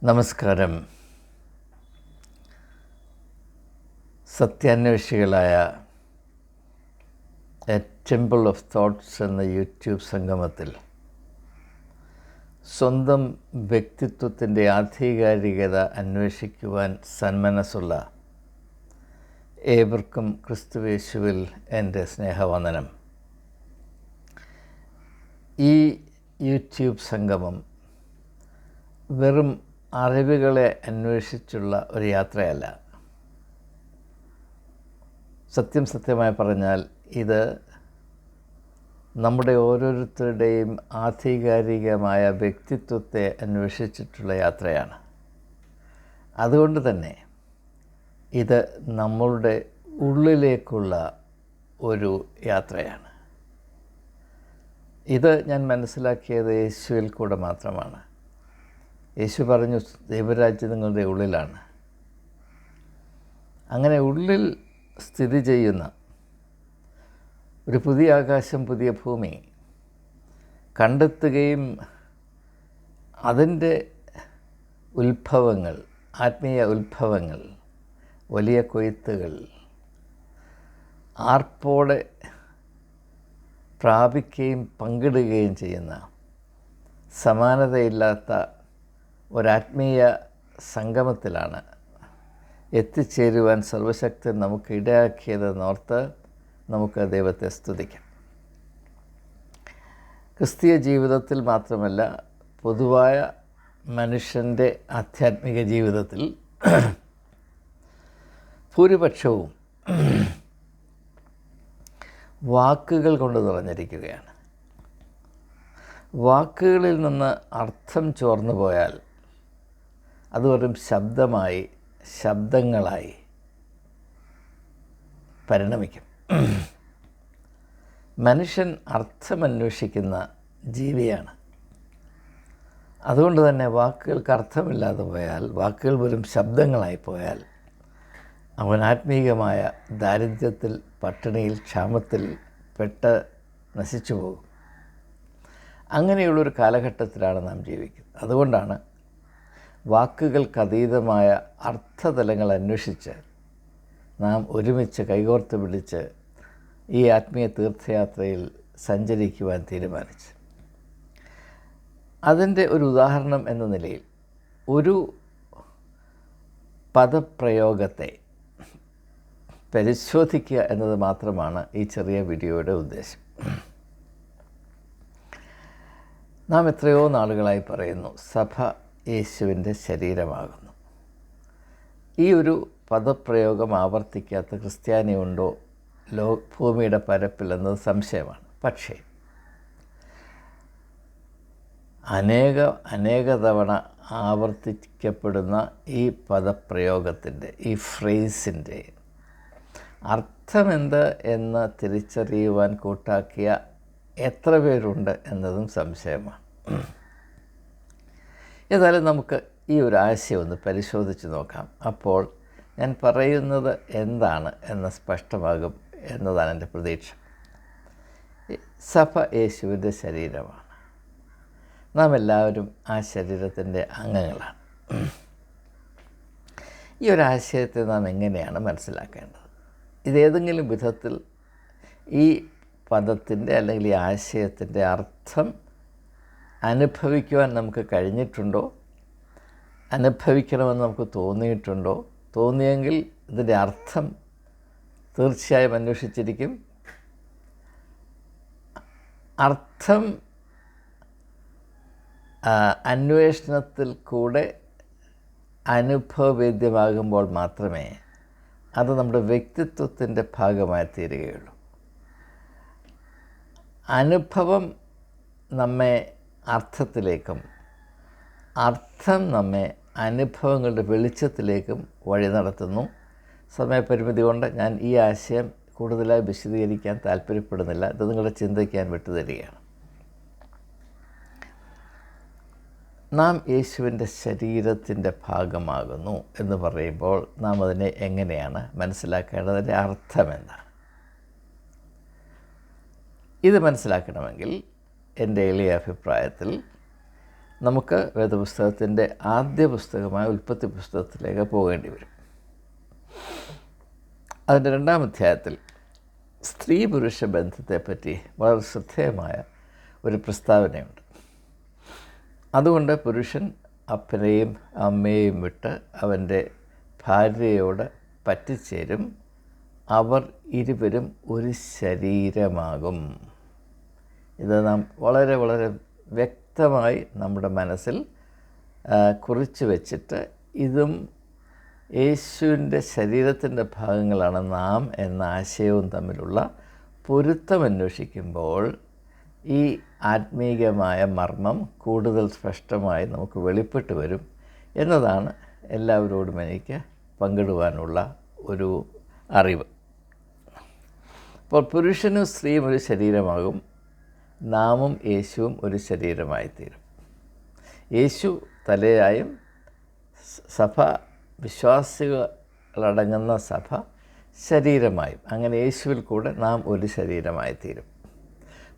നമസ്കാരം. സത്യാന്വേഷികളായ A temple of thoughts എന്ന YouTube സംഗമത്തിൽ സ്വന്തം വ്യക്തിത്വത്തിൻ്റെ ആധികാരികത അന്വേഷിക്കുവാൻ സന്മനസ്സുള്ള ഏവർക്കും ക്രിസ്തുയേശുവിൽ എൻ്റെ സ്നേഹവന്ദനം. ഈ യൂട്യൂബ് സംഗമം വെറും അറിവുകളെ അന്വേഷിച്ചുള്ള ഒരു യാത്രയല്ല. സത്യമായി പറഞ്ഞാൽ ഇത് നമ്മുടെ ഓരോരുത്തരുടെയും ആധികാരികമായ വ്യക്തിത്വത്തെ അന്വേഷിച്ചിട്ടുള്ള യാത്രയാണ്. അതുകൊണ്ട് തന്നെ ഇത് നമ്മളുടെ ഉള്ളിലേക്കുള്ള ഒരു യാത്രയാണ്. ഇത് ഞാൻ മനസ്സിലാക്കിയത് യേശുവിൽ കൂടെ മാത്രമാണ്. യേശു പറഞ്ഞു, ദൈവരാജ്യം നിങ്ങളുടെ ഉള്ളിലാണ്. അങ്ങനെ ഉള്ളിൽ സ്ഥിതി ചെയ്യുന്ന ഒരു പുതിയ ആകാശം, പുതിയ ഭൂമി കണ്ടെത്തുകയും അതിൻ്റെ ഉത്ഭവങ്ങൾ, ആത്മീയ ഉത്ഭവങ്ങൾ, വലിയ കൊയ്ത്തുകൾ ആർപ്പോടെ പ്രാപിക്കുകയും പങ്കിടുകയും ചെയ്യുന്ന സമാനതയില്ലാത്ത ഒരാത്മീയ സംഗമത്തിലാണ് എത്തിച്ചേരുവാൻ സർവശക്തൻ നമുക്ക് ഇടയാക്കിയതെന്നോർത്ത് നമുക്ക് ദൈവത്തെ സ്തുതിക്കാം. ക്രിസ്തീയ ജീവിതത്തിൽ മാത്രമല്ല, പൊതുവായ മനുഷ്യൻ്റെ ആധ്യാത്മിക ജീവിതത്തിൽ ഭൂരിപക്ഷവും വാക്കുകൾ കൊണ്ട് നിറഞ്ഞിരിക്കുകയാണ്. വാക്കുകളിൽ നിന്ന് അർത്ഥം ചോർന്നു പോയാൽ അത് വെറും ശബ്ദങ്ങളായി പരിണമിക്കും. മനുഷ്യൻ അർത്ഥമന്വേഷിക്കുന്ന ജീവിയാണ്. അതുകൊണ്ട് തന്നെ വാക്കുകൾക്ക് അർത്ഥമില്ലാതെ പോയാൽ, വാക്കുകൾ വെറും ശബ്ദങ്ങളായി പോയാൽ അവൻ ആത്മീകമായ ദാരിദ്ര്യത്തിൽ, പട്ടിണിയിൽ, ക്ഷാമത്തിൽ പെട്ട് നശിച്ചു പോകും. അങ്ങനെയുള്ളൊരു കാലഘട്ടത്തിലാണ് നാം ജീവിക്കുന്നത്. അതുകൊണ്ടാണ് വാക്കുകൾക്കതീതമായ അർത്ഥതലങ്ങൾ അന്വേഷിച്ച് നാം ഒരുമിച്ച് കൈകോർത്ത് പിടിച്ച് ഈ ആത്മീയ തീർത്ഥയാത്രയിൽ സഞ്ചരിക്കുവാൻ തീരുമാനിച്ചു. അതിൻ്റെ ഒരു ഉദാഹരണം എന്ന നിലയിൽ ഒരു പദപ്രയോഗത്തെ പരിശോധിക്കുക എന്നത് മാത്രമാണ് ഈ ചെറിയ വീഡിയോയുടെ ഉദ്ദേശം. നാം എത്രയോ നാളുകളായി പറയുന്നു, സഭ യേശുവിൻ്റെ ശരീരമാകുന്നു. ഈ ഒരു പദപ്രയോഗം ആവർത്തിക്കാത്ത ക്രിസ്ത്യാനി ഉണ്ടോ ഭൂമിയുടെ പരപ്പിൽ എന്നത് സംശയമാണ്. പക്ഷേ അനേക തവണ ആവർത്തിക്കപ്പെടുന്ന ഈ പദപ്രയോഗത്തിൻ്റെ, ഈ ഫ്രേസിൻ്റെ അർത്ഥമെന്ത് എന്ന് തിരിച്ചറിയുവാൻ കൂട്ടാക്കിയ എത്ര പേരുണ്ട് എന്നതും സംശയമാണ്. ഏതായാലും നമുക്ക് ഈ ഒരു ആശയം ഒന്ന് പരിശോധിച്ച് നോക്കാം. അപ്പോൾ ഞാൻ പറയുന്നത് എന്താണ് എന്ന് സ്പഷ്ടമാകും എന്നതാണ് എൻ്റെ പ്രതീക്ഷ. സഭ യേശുവിൻ്റെ ശരീരമാണ്. നാം എല്ലാവരും ആ ശരീരത്തിൻ്റെ അംഗങ്ങളാണ്. ഈ ഒരു ആശയത്തെ നാം എങ്ങനെയാണ് മനസ്സിലാക്കേണ്ടത്? ഇതേതെങ്കിലും വിധത്തിൽ ഈ പദത്തിൻ്റെ അല്ലെങ്കിൽ ഈ ആശയത്തിൻ്റെ അർത്ഥം അനുഭവിക്കുവാൻ നമുക്ക് കഴിഞ്ഞിട്ടുണ്ടോ? അനുഭവിക്കണമെന്ന് നമുക്ക് തോന്നിയിട്ടുണ്ടോ? തോന്നിയെങ്കിൽ ഇതിൻ്റെ അർത്ഥം തീർച്ചയായും അന്വേഷിച്ചിരിക്കും. അർത്ഥം അന്വേഷണത്തിൽ കൂടെ അനുഭവവേദ്യമാകുമ്പോൾ മാത്രമേ അത് നമ്മുടെ വ്യക്തിത്വത്തിൻ്റെ ഭാഗമായി തീരുകയുള്ളൂ. അനുഭവം നമ്മെ അർത്ഥത്തിലേക്കും, അർത്ഥം നമ്മെ അനുഭവങ്ങളുടെ വെളിച്ചത്തിലേക്കും വഴി നടത്തുന്നു. സമയപരിമിതി കൊണ്ട് ഞാൻ ഈ ആശയം കൂടുതലായി വിശദീകരിക്കാൻ താല്പര്യപ്പെടുന്നില്ല. ഇത് നിങ്ങളുടെ ചിന്തിക്കാൻ വിട്ടുതരികയാണ്. നാം യേശുവിൻ്റെ ശരീരത്തിൻ്റെ ഭാഗമാകുന്നു എന്ന് പറയുമ്പോൾ നാം അതിനെ എങ്ങനെയാണ് മനസ്സിലാക്കേണ്ടത്? അതിൻ്റെ അർത്ഥം എന്താണ്? ഇത് മനസ്സിലാക്കണമെങ്കിൽ എൻ്റെ എളിയ അഭിപ്രായത്തിൽ നമുക്ക് വേദപുസ്തകത്തിൻ്റെ ആദ്യ പുസ്തകമായ ഉൽപ്പത്തി പുസ്തകത്തിലേക്ക് പോകേണ്ടി വരും. അതിൻ്റെ 2-ാം അധ്യായത്തിൽ സ്ത്രീ പുരുഷ ബന്ധത്തെപ്പറ്റി വളരെ ശ്രദ്ധേയമായ ഒരു പ്രസ്താവനയുണ്ട്. അതുകൊണ്ട് പുരുഷൻ അപ്പനെയും അമ്മയെയും വിട്ട് അവൻ്റെ ഭാര്യയോട് പറ്റിച്ചേരും, അവർ ഇരുവരും ഒരു ശരീരമാകും. ഇത് നാം വളരെ വളരെ വ്യക്തമായി നമ്മുടെ മനസ്സിൽ കുറിച്ച് വച്ചിട്ട്, ഇതും യേശുവിൻ്റെ ശരീരത്തിൻ്റെ ഭാഗങ്ങളാണ് നാം എന്ന ആശയവും തമ്മിലുള്ള പൊരുത്തം അന്വേഷിക്കുമ്പോൾ ഈ ആത്മീകമായ മർമ്മം കൂടുതൽ സ്പഷ്ടമായി നമുക്ക് വെളിപ്പെട്ട് വരും എന്നതാണ് എല്ലാവരോടും എനിക്ക് പങ്കിടുവാനുള്ള ഒരു അറിവ്. അപ്പോൾ പുരുഷനും സ്ത്രീയും ഒരു ശരീരമാകും, നാമും യേശുവും ഒരു ശരീരമായിത്തീരും. യേശു തലയായും സഭ, വിശ്വാസികളടങ്ങുന്ന സഭ ശരീരമായും, അങ്ങനെ യേശുവിൽ കൂടെ നാം ഒരു ശരീരമായിത്തീരും.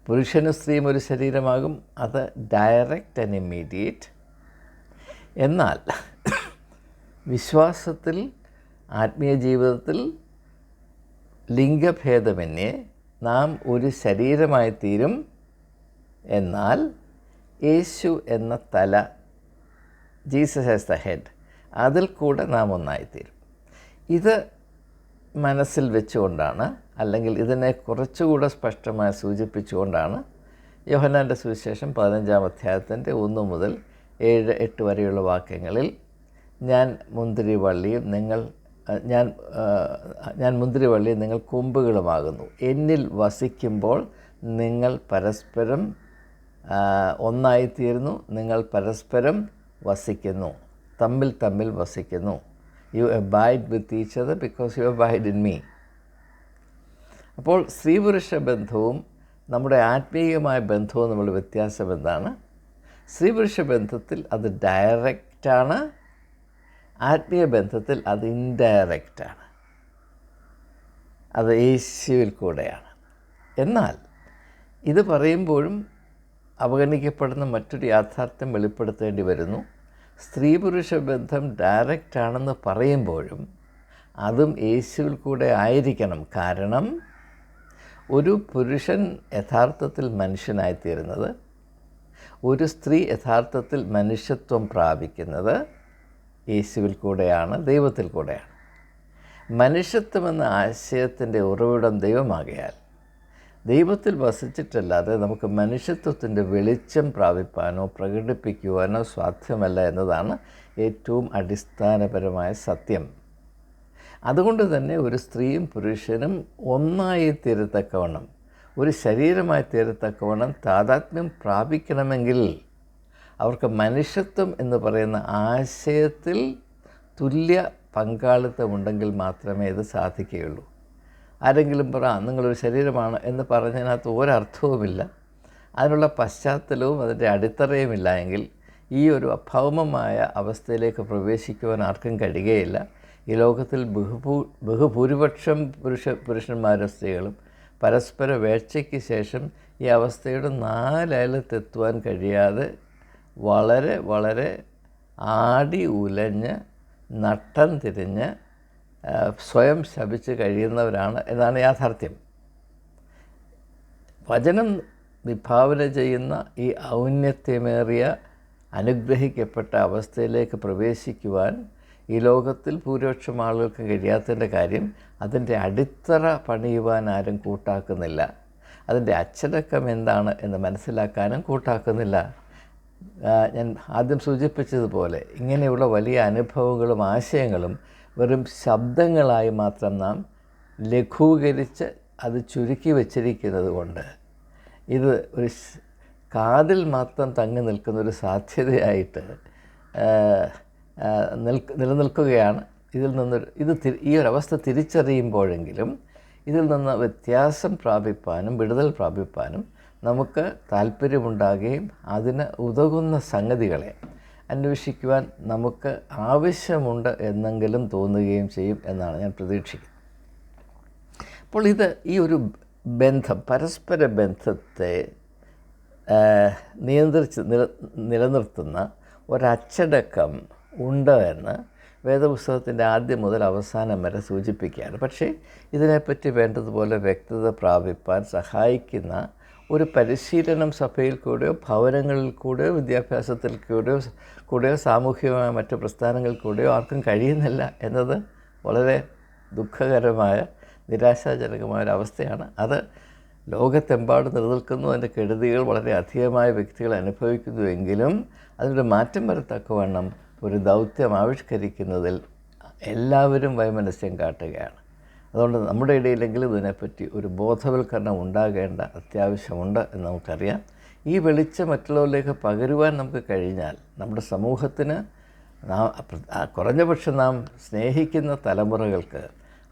പുരുഷനും സ്ത്രീയും ഒരു ശരീരമാകും, അത് ഡയറക്റ്റ് ആൻഡ് ഇമ്മീഡിയറ്റ്. എന്നാൽ വിശ്വാസത്തിൽ, ആത്മീയ ജീവിതത്തിൽ ലിംഗഭേദമന്യേ നാം ഒരു ശരീരമായിത്തീരും. എന്നാൽ യേശു എന്ന തല, ജീസസ് ആസ് ദ ഹെഡ്, അതിൽ കൂടെ നാം ഒന്നായിത്തീരും. ഇത് മനസ്സിൽ വെച്ചുകൊണ്ടാണ്, അല്ലെങ്കിൽ ഇതിനെ കുറച്ചുകൂടെ സ്പഷ്ടമായി സൂചിപ്പിച്ചുകൊണ്ടാണ് യോഹന്നാൻ്റെ സുവിശേഷം 15-ാം അധ്യായത്തിൻ്റെ 1 മുതൽ 7-8 വരെയുള്ള വാക്യങ്ങളിൽ ഞാൻ മുന്തിരിവള്ളിയും നിങ്ങൾ കൊമ്പുകളുമാകുന്നു, എന്നിൽ വസിക്കുമ്പോൾ നിങ്ങൾ പരസ്പരം ഒന്നായിത്തീരുന്നു, നിങ്ങൾ പരസ്പരം വസിക്കുന്നു, തമ്മിൽ വസിക്കുന്നു. U abide with each other because you abide in me. അപ്പോൾ സ്ത്രീ പുരുഷ ബന്ധവും നമ്മുടെ ആത്മീയമായ ബന്ധവും തമ്മിലുള്ള വ്യത്യാസം എന്താണ്? സ്ത്രീ പുരുഷ ബന്ധത്തിൽ അത് ഡയറക്റ്റാണ്, ആത്മീയ ബന്ധത്തിൽ അത് ഇൻഡയറക്റ്റാണ്, അത് യേശുവിൽ കൂടെയാണ്. എന്നാൽ ഇത് പറയുമ്പോഴും അവഗണിക്കപ്പെടുന്ന മറ്റൊരു യാഥാർത്ഥ്യം വെളിപ്പെടുത്തേണ്ടി വരുന്നു. സ്ത്രീ പുരുഷ ബന്ധം ഡയറക്റ്റാണെന്ന് പറയുമ്പോഴും അതും യേശുവിൽ കൂടെ ആയിരിക്കണം. കാരണം ഒരു പുരുഷൻ യഥാർത്ഥത്തിൽ മനുഷ്യനായിത്തീരുന്നത്, ഒരു സ്ത്രീ യഥാർത്ഥത്തിൽ മനുഷ്യത്വം പ്രാപിക്കുന്നത് യേശുവിൽ കൂടെയാണ്, ദൈവത്തിൽ കൂടെയാണ്. മനുഷ്യത്വം എന്ന ആശയത്തിൻ്റെ ഉറവിടം ദൈവമാകയാൽ ദൈവത്തിൽ വസിച്ചിട്ടല്ലാതെ നമുക്ക് മനുഷ്യത്വത്തിൻ്റെ വെളിച്ചം പ്രാപിപ്പാനോ പ്രകടിപ്പിക്കുവാനോ സാധ്യമല്ല എന്നതാണ് ഏറ്റവും അടിസ്ഥാനപരമായ സത്യം. അതുകൊണ്ട് തന്നെ ഒരു സ്ത്രീയും പുരുഷനും ഒന്നായി തീരത്തക്കവണ്ണം, ഒരു ശരീരമായി തീരത്തക്കവണ്ണം താതാത്മ്യം പ്രാപിക്കണമെങ്കിൽ അവർക്ക് മനുഷ്യത്വം എന്ന് പറയുന്ന ആശയത്തിൽ തുല്യ പങ്കാളിത്തമുണ്ടെങ്കിൽ മാത്രമേ ഇത് സാധിക്കുകയുള്ളൂ. ആരെങ്കിലും നിങ്ങളൊരു ശരീരമാണ് എന്ന് പറഞ്ഞതിനകത്ത് ഒരർത്ഥവുമില്ല, അതിനുള്ള പശ്ചാത്തലവും അതിൻ്റെ അടിത്തറയുമില്ല എങ്കിൽ ഈ ഒരു അഭൗമമായ അവസ്ഥയിലേക്ക് പ്രവേശിക്കുവാൻ ആർക്കും കഴിയുകയില്ല. ഈ ലോകത്തിൽ ബഹുഭൂരിപക്ഷം പുരുഷന്മാരും സ്ത്രീകളും പരസ്പര വേഴ്ചയ്ക്ക് ശേഷം ഈ അവസ്ഥയുടെ 4 അയലത്തെത്തുവാൻ കഴിയാതെ വളരെ വളരെ ആടി ഉലഞ്ഞ് നട്ടം തിരിഞ്ഞ് സ്വയം ശപിച്ച് കഴിയുന്നവരാണ് എന്നാണ് യാഥാർത്ഥ്യം. വചനം വിഭാവന ചെയ്യുന്ന ഈ ഔന്നത്യമേറിയ അനുഗ്രഹിക്കപ്പെട്ട അവസ്ഥയിലേക്ക് പ്രവേശിക്കുവാൻ ഈ ലോകത്തിൽ ഭൂരിപക്ഷം ആളുകൾക്ക് കഴിയാത്തതിൻ്റെ കാര്യം അതിൻ്റെ അടിത്തറ പണിയുവാൻ ആരും കൂട്ടാക്കുന്നില്ല. അതിൻ്റെ അച്ചടക്കം എന്താണ് എന്ന് മനസ്സിലാക്കാനും കൂട്ടാക്കുന്നില്ല. ഞാൻ ആദ്യം സൂചിപ്പിച്ചതുപോലെ ഇങ്ങനെയുള്ള വലിയ അനുഭവങ്ങളും ആശയങ്ങളും വെറും ശബ്ദങ്ങളായി മാത്രം നാം ലഘൂകരിച്ച് അത് ചുരുക്കി വച്ചിരിക്കുന്നത് കൊണ്ട് ഇത് ഒരു കാതിൽ മാത്രം തങ്ങി നിൽക്കുന്നൊരു സാധ്യതയായിട്ട് നിലനിൽക്കുകയാണ്. ഇതിൽ നിന്ന് ഈ ഒരവസ്ഥ തിരിച്ചറിയുമ്പോഴെങ്കിലും ഇതിൽ നിന്ന് വ്യത്യാസം പ്രാപിപ്പാനും വിടുതൽ പ്രാപിപ്പാനും നമുക്ക് താല്പര്യമുണ്ടാകുകയും അതിന് ഉതകുന്ന സംഗതികളെ അന്വേഷിക്കുവാൻ നമുക്ക് ആവശ്യമുണ്ട് എന്നെങ്കിലും തോന്നുകയും ചെയ്യും എന്നാണ് ഞാൻ പ്രതീക്ഷിക്കുന്നത്. അപ്പോൾ ഈ ഒരു ബന്ധം, പരസ്പര ബന്ധത്തെ നിലനിർത്തുന്ന ഒരച്ചടക്കം ഉണ്ട് എന്ന് വേദപുസ്തകത്തിൻ്റെ ആദ്യം മുതൽ അവസാനം വരെ സൂചിപ്പിക്കുകയാണ്. പക്ഷേ ഇതിനെപ്പറ്റി വേണ്ടതുപോലെ വ്യക്തത പ്രാപിപ്പാൻ സഹായിക്കുന്ന ഒരു പരിശീലനം സഭയിൽ കൂടെയോ ഭവനങ്ങളിൽ കൂടെയോ വിദ്യാഭ്യാസത്തിൽ കൂടെയോ സാമൂഹികമായ മറ്റു പ്രസ്ഥാനങ്ങളിൽ കൂടെയോ ആർക്കും കഴിയുന്നില്ല എന്നത് വളരെ ദുഃഖകരമായ നിരാശാജനകമായ ഒരവസ്ഥയാണ്. അത് ലോകത്തെമ്പാടും നിലനിൽക്കുന്നു. അതിൻ്റെ കെടുതികൾ വളരെ അധികമായ വ്യക്തികൾ അനുഭവിക്കുന്നുവെങ്കിലും അതിനൊരു മാറ്റം വരത്തക്കവണ്ണം ഒരു ദൗത്യം ആവിഷ്കരിക്കുന്നതിൽ എല്ലാവരും വൈമനസ്യം കാട്ടുകയാണ്. അതുകൊണ്ട് നമ്മുടെ ഇടയിലെങ്കിലും ഇതിനെപ്പറ്റി ഒരു ബോധവൽക്കരണം ഉണ്ടാകേണ്ട അത്യാവശ്യമുണ്ട് എന്ന് നമുക്കറിയാം. ഈ വെളിച്ചം മറ്റുള്ളവരിലേക്ക് പകരുവാൻ നമുക്ക് കഴിഞ്ഞാൽ നമ്മുടെ സമൂഹത്തിന് കുറഞ്ഞപക്ഷം നാം സ്നേഹിക്കുന്ന തലമുറകൾക്ക്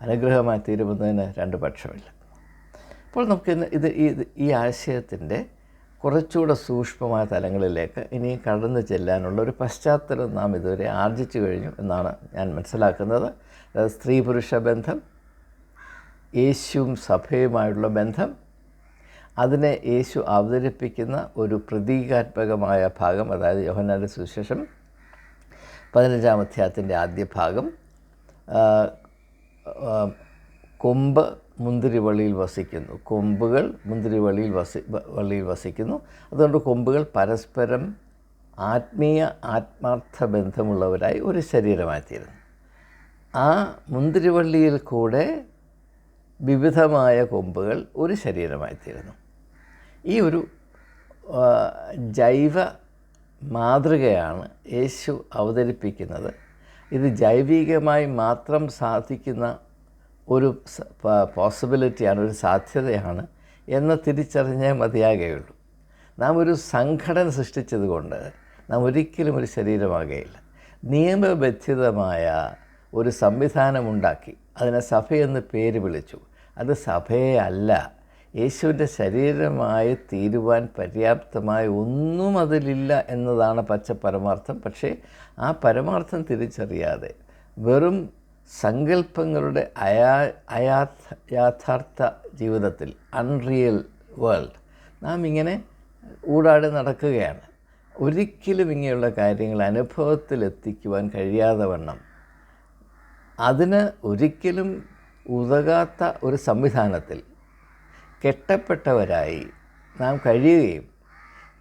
അനുഗ്രഹമായി തീരുമെന്നതിന് രണ്ട് പക്ഷമില്ല. അപ്പോൾ നമുക്ക് ഈ ആശയത്തിൻ്റെ കുറച്ചുകൂടെ സൂക്ഷ്മമായ തലങ്ങളിലേക്ക് ഇനിയും കടന്നു ചെല്ലാനുള്ള ഒരു പശ്ചാത്തലം നാം ഇതുവരെ ആർജിച്ചു കഴിഞ്ഞു എന്നാണ് ഞാൻ മനസ്സിലാക്കുന്നത്. സ്ത്രീ പുരുഷ ബന്ധം, യേശുവും സഭയുമായുള്ള ബന്ധം, അതിനെ യേശു അവതരിപ്പിക്കുന്ന ഒരു പ്രതീകാത്മകമായ ഭാഗം, അതായത് യോഹന്നാന്റെ സുവിശേഷം 15-ാം അധ്യായത്തിൻ്റെ ആദ്യ ഭാഗം, കൊമ്പ് മുന്തിരിവള്ളിയിൽ വസിക്കുന്നു, കൊമ്പുകൾ മുന്തിരിവള്ളിയിൽ വസിക്കുന്നു. അതുകൊണ്ട് കൊമ്പുകൾ പരസ്പരം ആത്മാർത്ഥ ബന്ധമുള്ളവരായി ഒരു ശരീരമായിത്തീരുന്നു. ആ മുന്തിരിവള്ളിയിൽ കൂടെ വിവിധമായ കൊമ്പുകൾ ഒരു ശരീരമായിത്തീരുന്നു. ഈ ഒരു ജൈവ മാതൃകയാണ് യേശു അവതരിപ്പിക്കുന്നത്. ഇത് ജൈവികമായി മാത്രം സാധിക്കുന്ന ഒരു പോസിബിലിറ്റിയാണ്, ഒരു സാധ്യതയാണ് എന്ന് തിരിച്ചറിഞ്ഞേ മതിയാകുകയുള്ളൂ. നാം ഒരു സംഘടന സൃഷ്ടിച്ചതുകൊണ്ട് നാം ഒരിക്കലും ഒരു ശരീരമാകുകയില്ല. നിയമബദ്ധിതമായ ഒരു സംവിധാനമുണ്ടാക്കി അതിനെ സഭയെന്ന് പേര് വിളിച്ചു. അത് സഭയെ അല്ല, യേശുവിൻ്റെ ശരീരമായി തീരുവാൻ പര്യാപ്തമായ ഒന്നും അതിലില്ല എന്നതാണ് പച്ച പരമാർത്ഥം. പക്ഷേ ആ പരമാർത്ഥം തിരിച്ചറിയാതെ വെറും സങ്കല്പങ്ങളുടെ യാഥാർത്ഥ ജീവിതത്തിൽ, അൺറിയൽ വേൾഡ്, നാം ഇങ്ങനെ ഊടാടി നടക്കുകയാണ്. ഒരിക്കലും ഇങ്ങനെയുള്ള കാര്യങ്ങൾ അനുഭവത്തിലെത്തിക്കുവാൻ കഴിയാതെ വണ്ണം അതിന് ഒരിക്കലും ഉതകാത്ത ഒരു സംവിധാനത്തിൽ കെട്ടപ്പെട്ടവരായി നാം കഴിയുകയും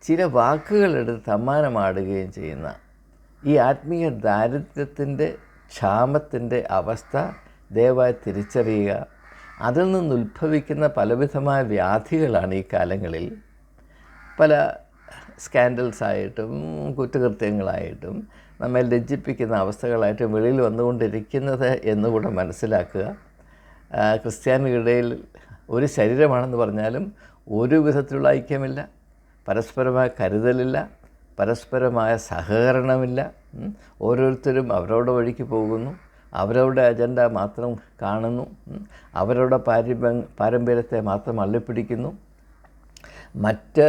ചില വാക്കുകളെടുത്ത് സമ്മാനമാടുകയും ചെയ്യുന്ന ഈ ആത്മീയ ദാരിദ്ര്യത്തിൻ്റെ ക്ഷാമത്തിൻ്റെ അവസ്ഥ ദയവായി തിരിച്ചറിയുക. അതിൽ നിന്നുദ്ഭവിക്കുന്ന പലവിധമായ വ്യാധികളാണ് ഈ കാലങ്ങളിൽ പല സ്കാൻഡൽസായിട്ടും കുറ്റകൃത്യങ്ങളായിട്ടും നമ്മെ ലജ്ജിപ്പിക്കുന്ന അവസ്ഥകളായിട്ടും വെളിയിൽ വന്നുകൊണ്ടിരിക്കുന്നത് എന്നുകൂടെ മനസ്സിലാക്കുക. ക്രിസ്ത്യാനികളിടയിൽ ഒരു ശരീരമാണെന്ന് പറഞ്ഞാലും ഒരു വിധത്തിലുള്ള ഐക്യമില്ല, പരസ്പരമായ കരുതലില്ല, പരസ്പരമായ സഹകരണമില്ല. ഓരോരുത്തരും അവരവരുടെ വഴിക്ക് പോകുന്നു, അവരവരുടെ അജണ്ട മാത്രം കാണുന്നു, അവരുടെ പാരമ്പര്യത്തെ മാത്രം അള്ളിപ്പിടിക്കുന്നു. മറ്റ്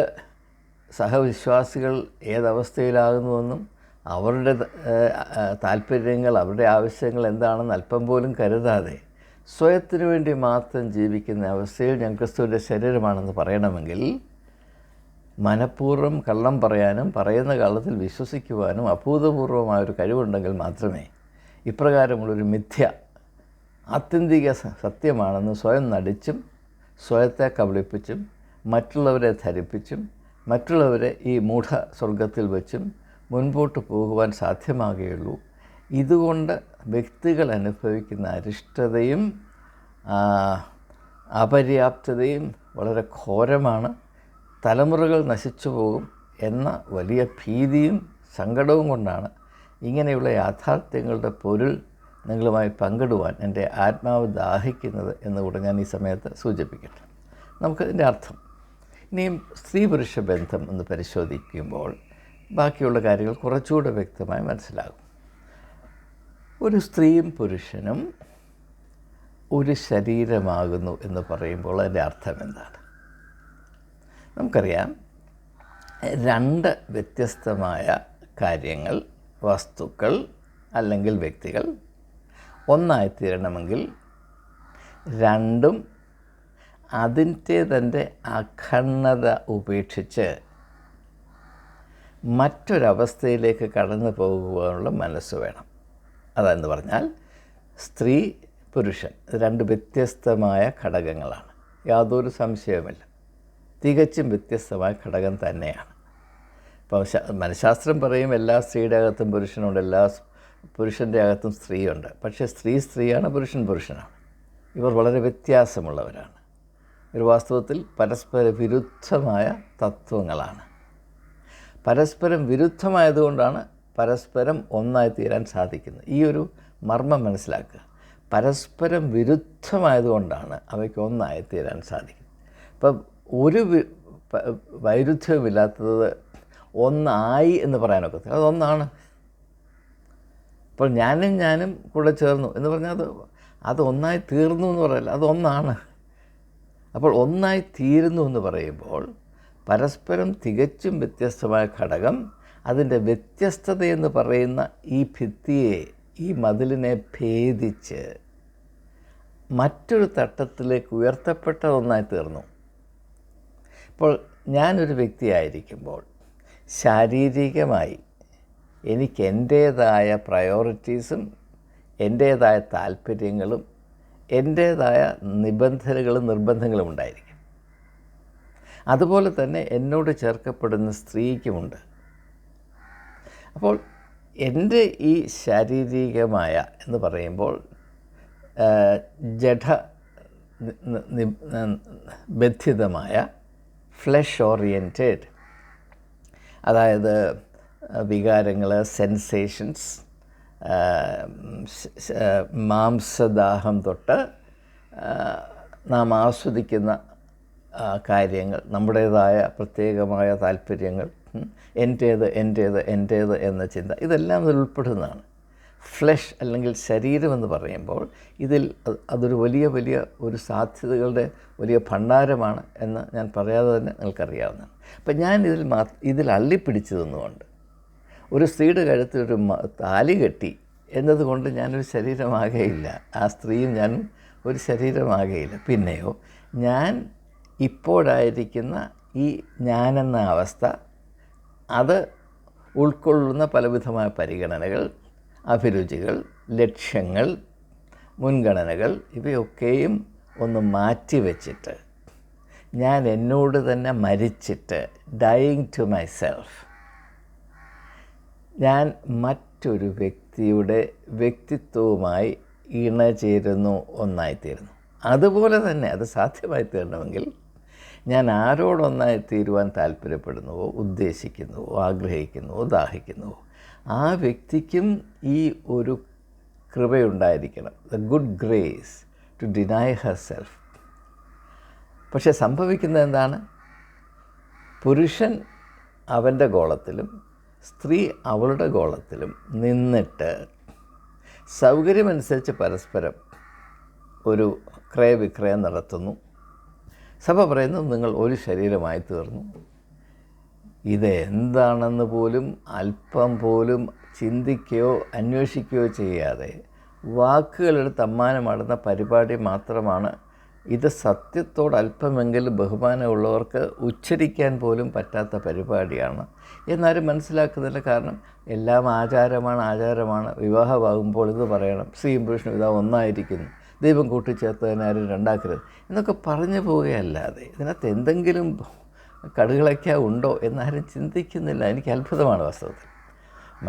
സഹവിശ്വാസികൾ ഏതവസ്ഥയിലാകുന്നുവെന്നും അവരുടെ താല്പര്യങ്ങൾ, അവരുടെ ആവശ്യങ്ങൾ എന്താണെന്ന് അല്പം പോലും കരുതാതെ സ്വയത്തിനു വേണ്ടി മാത്രം ജീവിക്കുന്ന അവസ്ഥയിൽ ഞാൻ ക്രിസ്തുവിൻ്റെ ശരീരമാണെന്ന് പറയണമെങ്കിൽ മനഃപൂർവ്വം കള്ളം പറയാനും പറയുന്ന കള്ളത്തിൽ വിശ്വസിക്കുവാനും അഭൂതപൂർവമായൊരു കഴിവുണ്ടെങ്കിൽ മാത്രമേ ഇപ്രകാരമുള്ളൊരു മിഥ്യ ആത്യന്തിക സത്യമാണെന്ന് സ്വയം നടിച്ചും സ്വയത്തെ കബളിപ്പിച്ചും മറ്റുള്ളവരെ ധരിപ്പിച്ചും മറ്റുള്ളവരെ ഈ മൂഢ സ്വർഗത്തിൽ വെച്ചും മുൻപോട്ട് പോകുവാൻ സാധ്യമാകുകയുള്ളൂ. ഇതുകൊണ്ട് വ്യക്തികൾ അനുഭവിക്കുന്ന അരിഷ്ടതയും അപര്യാപ്തതയും വളരെ ഘോരമാണ്. തലമുറകൾ നശിച്ചു പോകും എന്ന വലിയ ഭീതിയും സങ്കടവും കൊണ്ടാണ് ഇങ്ങനെയുള്ള യാഥാർത്ഥ്യങ്ങളുടെ പൊരുൾ നിങ്ങളുമായി പങ്കിടുവാൻ എൻ്റെ ആത്മാവ് ദാഹിക്കുന്നത് എന്നുകൂടെ ഞാൻ ഈ സമയത്ത് സൂചിപ്പിക്കട്ടെ. നമുക്കതിൻ്റെ അർത്ഥം ഇനിയും സ്ത്രീ പുരുഷ ബന്ധം ഒന്ന് പരിശോധിക്കുമ്പോൾ ബാക്കിയുള്ള കാര്യങ്ങൾ കുറച്ചുകൂടെ വ്യക്തമായി മനസ്സിലാകും. ഒരു സ്ത്രീയും പുരുഷനും ഒരു ശരീരമാകുന്നു എന്ന് പറയുമ്പോൾ അതിൻ്റെ അർത്ഥം എന്താണ്? നമുക്കറിയാം, രണ്ട് വ്യത്യസ്തമായ കാര്യങ്ങൾ, വസ്തുക്കൾ അല്ലെങ്കിൽ വ്യക്തികൾ ഒന്നായിത്തീരണമെങ്കിൽ രണ്ടും അതിൻ്റെ അഖണ്ഡത ഉപേക്ഷിച്ച് മറ്റൊരവസ്ഥയിലേക്ക് കടന്നു പോകുവാനുള്ള മനസ്സ് വേണം. അതെന്ന് പറഞ്ഞാൽ സ്ത്രീ പുരുഷൻ രണ്ട് വ്യത്യസ്തമായ ഘടകങ്ങളാണ്, യാതൊരു സംശയവുമില്ല. തികച്ചും വ്യത്യസ്തമായ ഘടകം തന്നെയാണ്. ഇപ്പോൾ മനഃശാസ്ത്രം പറയും എല്ലാ സ്ത്രീയുടെ അകത്തും പുരുഷനുണ്ട്, എല്ലാ പുരുഷൻ്റെ അകത്തും സ്ത്രീയുണ്ട്. പക്ഷേ സ്ത്രീ സ്ത്രീയാണ്, പുരുഷൻ പുരുഷനാണ്. ഇവർ വളരെ വ്യത്യാസമുള്ളവരാണ്. ഒരു വാസ്തവത്തിൽ പരസ്പര വിരുദ്ധമായ തത്വങ്ങളാണ്. പരസ്പരം വിരുദ്ധമായതുകൊണ്ടാണ് പരസ്പരം ഒന്നായി തീരാൻ സാധിക്കുന്നത്. ഈ ഒരു മർമ്മം മനസ്സിലാക്കുക. പരസ്പരം വിരുദ്ധമായതുകൊണ്ടാണ് അവയ്ക്ക് ഒന്നായി തീരാൻ സാധിക്കുന്നത്. ഇപ്പം ഒരു വൈരുദ്ധ്യവുമില്ലാത്തത് ഒന്നായി എന്ന് പറയാനൊക്കത്തില്ല, അതൊന്നാണ്. ഇപ്പോൾ ഞാനും കൂടെ ചേർന്നു എന്ന് പറഞ്ഞാൽ അത് ഒന്നായി തീർന്നു എന്ന് പറയില്ല, അതൊന്നാണ്. അപ്പോൾ ഒന്നായി തീരുന്നു എന്ന് പറയുമ്പോൾ പരസ്പരം തികച്ചും വ്യത്യസ്തമായ ഘടകം അതിൻ്റെ വ്യത്യസ്തതയെന്ന് പറയുന്ന ഈ ഭിത്തിയെ, ഈ മതിലിനെ ഭേദിച്ച് മറ്റൊരു തട്ടത്തിലേക്ക് ഉയർത്തപ്പെട്ട ഒന്നായി തീർന്നു. ഇപ്പോൾ ഞാനൊരു വ്യക്തിയായിരിക്കുമ്പോൾ ശാരീരികമായി എനിക്ക് എൻ്റേതായ പ്രയോറിറ്റീസും എൻ്റേതായ താല്പര്യങ്ങളും എൻ്റേതായ നിബന്ധനകളും നിർബന്ധങ്ങളും ഉണ്ടായിരിക്കും. അതുപോലെ തന്നെ എന്നോട് ചേർക്കപ്പെടുന്ന സ്ത്രീക്കുമുണ്ട്. അപ്പോൾ എൻ്റെ ഈ ശാരീരികമായ എന്ന് പറയുമ്പോൾ ബദ്ധിതമായ ഫ്ലഷ് ഓറിയൻറ്റഡ്, അതായത് വികാരങ്ങൾ, സെൻസേഷൻസ്, മാംസദാഹം തൊട്ട് നാം ആസ്വദിക്കുന്ന കാര്യങ്ങൾ, നമ്മുടേതായ പ്രത്യേകമായ താല്പര്യങ്ങൾ, എൻ്റേത് എന്ന ചിന്ത, ഇതെല്ലാം അതിൽ ഉൾപ്പെടുന്നതാണ്. ഫ്ലഷ് അല്ലെങ്കിൽ ശരീരമെന്ന് പറയുമ്പോൾ അതൊരു വലിയ ഒരു സാധ്യതകളുടെ വലിയ ഭണ്ഡാരമാണ് എന്ന് ഞാൻ പറയാതെ തന്നെ നിങ്ങൾക്കറിയാവുന്നതാണ്. അപ്പം ഞാൻ ഇതിൽ അള്ളിപ്പിടിച്ചു നിന്നുകൊണ്ട് ഒരു സ്ത്രീയുടെ കഴുത്തിൽ ഒരു താലി കെട്ടി എന്നതുകൊണ്ട് ഞാനൊരു ശരീരമാകേയില്ല, ആ സ്ത്രീയും ഞാനും ഒരു ശരീരമാകേയില്ല. പിന്നെയോ ഞാൻ ഇപ്പോഴായിരിക്കുന്ന ഈ ഞാനെന്ന അവസ്ഥ, അത് ഉൾക്കൊള്ളുന്ന പലവിധമായ പരിഗണനകൾ, അഭിരുചികൾ, ലക്ഷ്യങ്ങൾ, മുൻഗണനകൾ, ഇവയൊക്കെയും ഒന്ന് മാറ്റിവെച്ചിട്ട് ഞാൻ എന്നോട് തന്നെ മരിച്ചിട്ട്, ഡൈയിങ് ടു മൈ സെൽഫ്, ഞാൻ മറ്റൊരു വ്യക്തിയുടെ വ്യക്തിത്വവുമായി ഇണചേരുന്നു, ഒന്നായിത്തീരുന്നു. അതുപോലെ തന്നെ അത് സാധ്യമായി തീരണമെങ്കിൽ ഞാൻ ആരോടൊന്നായി തീരുവാൻ താല്പര്യപ്പെടുന്നുവോ, ഉദ്ദേശിക്കുന്നുവോ, ആഗ്രഹിക്കുന്നുവോ, ദാഹിക്കുന്നുവോ, ആ വ്യക്തിക്കും ഈ ഒരു കൃപയുണ്ടായിരിക്കണം, the good grace to deny herself. പക്ഷെ സംഭവിക്കുന്നത് എന്താണ്? പുരുഷൻ അവൻ്റെ ഗോളത്തിലും സ്ത്രീ അവളുടെ ഗോളത്തിലും നിന്നിട്ട് സൗകര്യമനുസരിച്ച് പരസ്പരം ഒരു ക്രയവിക്രയം നടത്തുന്നു. സഭ പറയുന്നു നിങ്ങൾ ഒരു ശരീരമായി തീർന്നു. ഇത് എന്താണെന്ന് പോലും അല്പം പോലും ചിന്തിക്കുകയോ അന്വേഷിക്കുകയോ ചെയ്യാതെ വാക്കുകളെടുത്ത് അമ്മാനമാടുന്ന പരിപാടി മാത്രമാണ് ഇത്. സത്യത്തോട് അല്പമെങ്കിലും ബഹുമാനമുള്ളവർക്ക് ഉച്ചരിക്കാൻ പോലും പറ്റാത്ത പരിപാടിയാണ് എന്നാരും മനസ്സിലാക്കുന്നില്ല. കാരണം എല്ലാം ആചാരമാണ്. വിവാഹമാകുമ്പോൾ ഇത് പറയണം, സ്ത്രീയും പുരുഷനും ഇതാ ഒന്നായിരിക്കുന്നു, ദൈവം കൂട്ടിച്ചേർത്തതിനെ ആരും രണ്ടാക്കരുത് എന്നൊക്കെ പറഞ്ഞു പോവുകയല്ലാതെ ഇതിനകത്ത് എന്തെങ്കിലും കടുകളൊക്കെ ഉണ്ടോ എന്നാരും ചിന്തിക്കുന്നില്ല. എനിക്ക് അത്ഭുതമാണ് വാസ്തവത്തിൽ.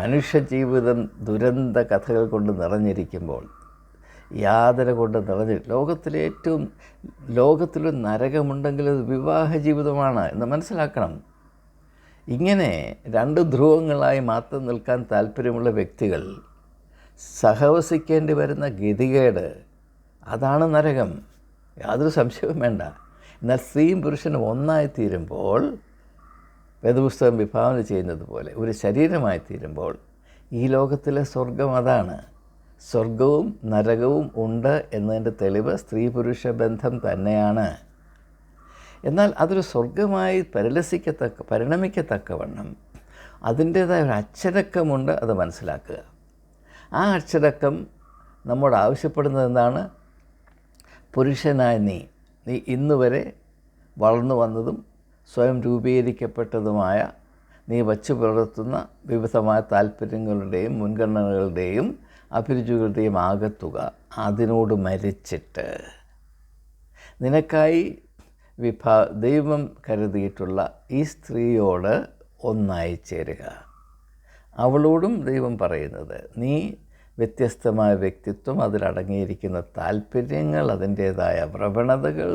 മനുഷ്യജീവിതം ദുരന്ത കഥകൾ കൊണ്ട് നിറഞ്ഞിരിക്കുമ്പോൾ, യാതന കൊണ്ട് ലോകത്തിലൊരു നരകമുണ്ടെങ്കിൽ അത് വിവാഹ ജീവിതമാണ് എന്ന് മനസ്സിലാക്കണം. ഇങ്ങനെ രണ്ട് ധ്രുവങ്ങളായി മാത്രം നിൽക്കാൻ താല്പര്യമുള്ള വ്യക്തികൾ സഹവസിക്കേണ്ടി വരുന്ന ഗതികേട്, അതാണ് നരകം, യാതൊരു സംശയവും വേണ്ട. എന്നാൽ സ്ത്രീയും പുരുഷനും ഒന്നായിത്തീരുമ്പോൾ, വേദപുസ്തകം വിഭാവന ചെയ്യുന്നത് പോലെ ഒരു ശരീരമായി തീരുമ്പോൾ, ഈ ലോകത്തിലെ സ്വർഗം അതാണ്. സ്വർഗവും നരകവും ഉണ്ട് എന്നതിൻ്റെ തെളിവ് സ്ത്രീ പുരുഷ ബന്ധം തന്നെയാണ്. എന്നാൽ അതൊരു സ്വർഗമായി പരിണമിക്കത്തക്കവണ്ണം അതിൻ്റേതായ ഒരു അച്ചടക്കമുണ്ട്, അത് മനസ്സിലാക്കുക. ആ അച്ചടക്കം നമ്മോട് ആവശ്യപ്പെടുന്നത് എന്താണ്? പുരുഷനായ നീ ഇന്നുവരെ വളർന്നു വന്നതും സ്വയം രൂപീകരിക്കപ്പെട്ടതുമായ നീ വച്ചു പുലർത്തുന്ന വിവിധമായ താല്പര്യങ്ങളുടെയും മുൻഗണനകളുടെയും അഭിരുചികളുടെയും ആകത്തുക അതിനോട് മരിച്ചിട്ട് നിനക്കായി ദൈവം കരുതിയിട്ടുള്ള ഈ സ്ത്രീയോട് ഒന്നായി ചേരുക. അവളോടും ദൈവം പറയുന്നത്, നീ വ്യത്യസ്തമായ വ്യക്തിത്വം, അതിലടങ്ങിയിരിക്കുന്ന താല്പര്യങ്ങൾ, അതിൻ്റേതായ പ്രവണതകൾ,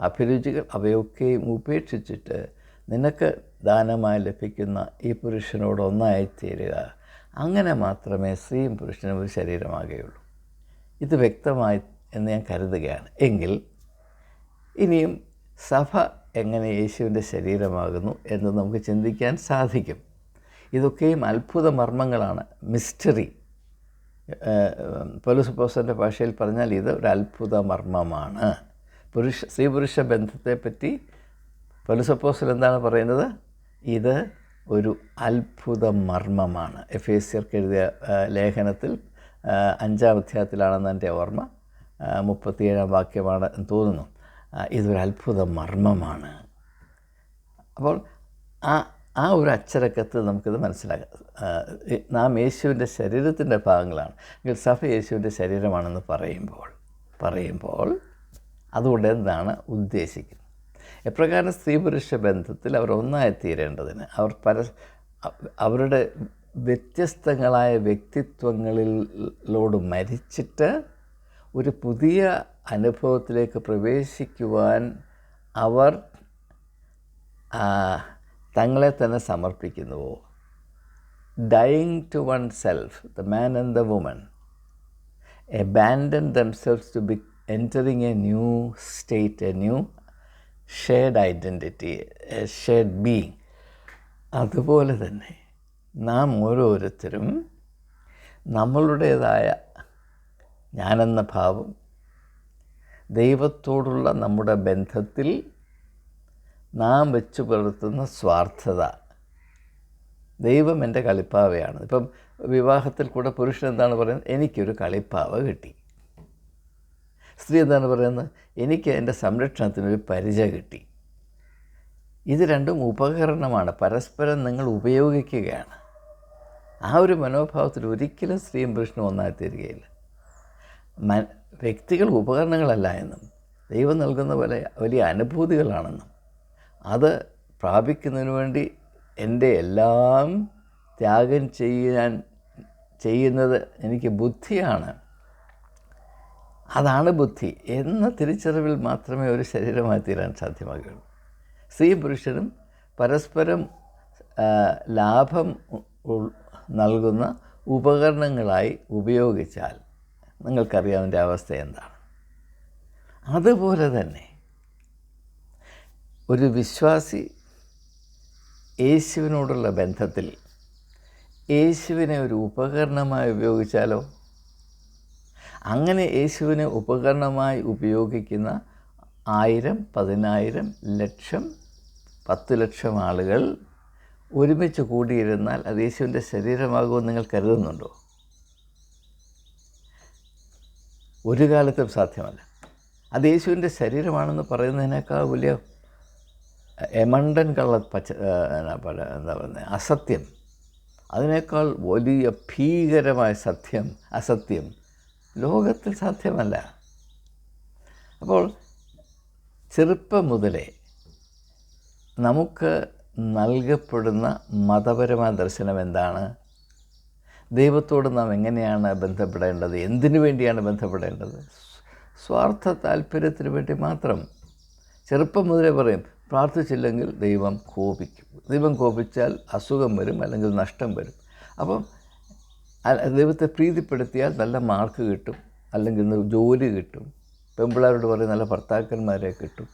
അഭിരുചികൾ, അവയൊക്കെയും ഉപേക്ഷിച്ചിട്ട് നിനക്ക് ദാനമായി ലഭിക്കുന്ന ഈ പുരുഷനോട് ഒന്നായിത്തീരുക. അങ്ങനെ മാത്രമേ സ്ത്രീയും പുരുഷനും ഒരു ശരീരമാകുകയുള്ളൂ. ഇത് വ്യക്തമായി എന്ന് ഞാൻ കരുതുകയാണ്. എങ്കിൽ ഇനിയും സഭ എങ്ങനെ യേശുവിൻ്റെ ശരീരമാകുന്നു എന്ന് നമുക്ക് ചിന്തിക്കാൻ സാധിക്കും. ഇതൊക്കെയും അത്ഭുത മർമ്മങ്ങളാണ്, മിസ്റ്ററി. പൗലോസ് അപ്പോസ്തലൻ്റെ ഭാഷയിൽ പറഞ്ഞാൽ ഇത് ഒരു അത്ഭുത മർമ്മമാണ്. സ്ത്രീ പുരുഷ ബന്ധത്തെപ്പറ്റി പൗലോസ് അപ്പോസ്തലൻ എന്താണ് പറയുന്നത്? ഇത് ഒരു അത്ഭുത മർമ്മമാണ്. എഫേസ്യർക്ക് എഴുതിയ ലേഖനത്തിൽ 5-ാം അധ്യായത്തിലാണെന്ന് എൻ്റെ ഓർമ്മ, 37-ാം വാക്യമാണ് എന്ന് തോന്നുന്നു. ഇതൊരു അത്ഭുത മർമ്മമാണ്. അപ്പോൾ ആ ഒരു അച്ചടക്കത്തിൽ നമുക്കിത് മനസ്സിലാക്കാം. നാം യേശുവിൻ്റെ ശരീരത്തിൻ്റെ ഭാഗങ്ങളാണ്. എങ്കിൽ സഭ യേശുവിൻ്റെ ശരീരമാണെന്ന് പറയുമ്പോൾ അതുകൊണ്ട് എന്താണ് ഉദ്ദേശിക്കുന്നത്? എപ്രകാരം സ്ത്രീ പുരുഷ ബന്ധത്തിൽ അവർ ഒന്നായിത്തീരേണ്ടതിന് അവരുടെ വ്യത്യസ്തങ്ങളായ വ്യക്തിത്വങ്ങളിലോട് മരിച്ചിട്ട് ഒരു പുതിയ അനുഭവത്തിലേക്ക് പ്രവേശിക്കുവാൻ അവർ തങ്ങളെ തന്നെ സമർപ്പിക്കുന്നുവോ? Dying to oneself, the man and the woman abandon themselves to be entering a new state, a new shared identity, a shared being. അതുപോലെ തന്നെ നാം ഓരോരുത്തരും നമ്മളുടേതായ ഞാനെന്ന ഭാവം, ദൈവത്തോടുള്ള നമ്മുടെ ബന്ധത്തിൽ നാം വെച്ചു പുലർത്തുന്ന സ്വാർത്ഥത, ദൈവം എൻ്റെ കളിപ്പാവയാണ്. ഇപ്പം വിവാഹത്തിൽ കൂടെ പുരുഷൻ എന്താണ് പറയുന്നത്? എനിക്കൊരു കളിപ്പാവ കിട്ടി. സ്ത്രീ എന്താണ് പറയുന്നത്? എനിക്ക് എൻ്റെ സംരക്ഷണത്തിനൊരു പരിച കിട്ടി. ഇത് രണ്ടും ഉപകരണമാണ്, പരസ്പരം നിങ്ങൾ ഉപയോഗിക്കുകയാണ്. ആ ഒരു മനോഭാവത്തിൽ ഒരിക്കലും സ്ത്രീയും പുരുഷനും ഒന്നായിത്തീരുകയില്ല. വ്യക്തികൾ ഉപകരണങ്ങളല്ല എന്നും ദൈവം നൽകുന്ന വലിയ അനുഭൂതികളാണെന്നും അത് പ്രാപിക്കുന്നതിന് വേണ്ടി എൻ്റെ എല്ലാം ത്യാഗം ചെയ്യുന്നത് എനിക്ക് ബുദ്ധിയാണ്, അതാണ് ബുദ്ധി എന്ന തിരിച്ചറിവിൽ മാത്രമേ ഒരു ശരീരമായി തീരാൻ സാധ്യമാകുകയുള്ളൂ. സ്ത്രീയും പുരുഷനും പരസ്പരം ലാഭം നൽകുന്ന ഉപകരണങ്ങളായി ഉപയോഗിച്ചാൽ നിങ്ങൾക്കറിയാവുന്ന അവസ്ഥ എന്താണ്. അതുപോലെ തന്നെ ഒരു വിശ്വാസി യേശുവിനോടുള്ള ബന്ധത്തിൽ യേശുവിനെ ഒരു ഉപകരണമായി ഉപയോഗിച്ചാലോ? അങ്ങനെ യേശുവിനെ ഉപകരണമായി ഉപയോഗിക്കുന്ന 1000, 10,000, ലക്ഷം, 10 ലക്ഷം ആളുകൾ ഒരുമിച്ച് കൂടിയിരുന്നാൽ അത് യേശുവിൻ്റെ ശരീരമാകുമെന്ന് നിങ്ങൾ കരുതുന്നുണ്ടോ? ഒരു കാലത്തും സാധ്യമല്ല. അത് യേശുവിൻ്റെ ശരീരമാണെന്ന് പറയുന്നതിനേക്കാൾ വലിയ എമണ്ടൻ എന്താ പറയുന്നത്, അസത്യം, അതിനേക്കാൾ വലിയ ഭീകരമായ അസത്യം ലോകത്തിൽ സാധ്യമല്ല. അപ്പോൾ ചെറുപ്പം മുതലേ നമുക്ക് നൽകപ്പെടുന്ന മതപരമായ ദർശനം എന്താണ്? ദൈവത്തോട് നാം എങ്ങനെയാണ് ബന്ധപ്പെടേണ്ടത്? എന്തിനു വേണ്ടിയാണ് ബന്ധപ്പെടേണ്ടത്? സ്വാർത്ഥ താല്പര്യത്തിന് വേണ്ടി മാത്രം. ചെറുപ്പം മുതലേ പറയും, പ്രാർത്ഥിച്ചില്ലെങ്കിൽ ദൈവം കോപിക്കും. ദൈവം കോപിച്ചാൽ അസുഖം വരും, അല്ലെങ്കിൽ നഷ്ടം വരും. അപ്പം ദൈവത്തെ പ്രീതിപ്പെടുത്തിയാൽ നല്ല മാർക്ക് കിട്ടും, അല്ലെങ്കിൽ ജോലി കിട്ടും, പെൺപിള്ളേരോട് പറയും നല്ല ഭർത്താക്കന്മാരെ കിട്ടും.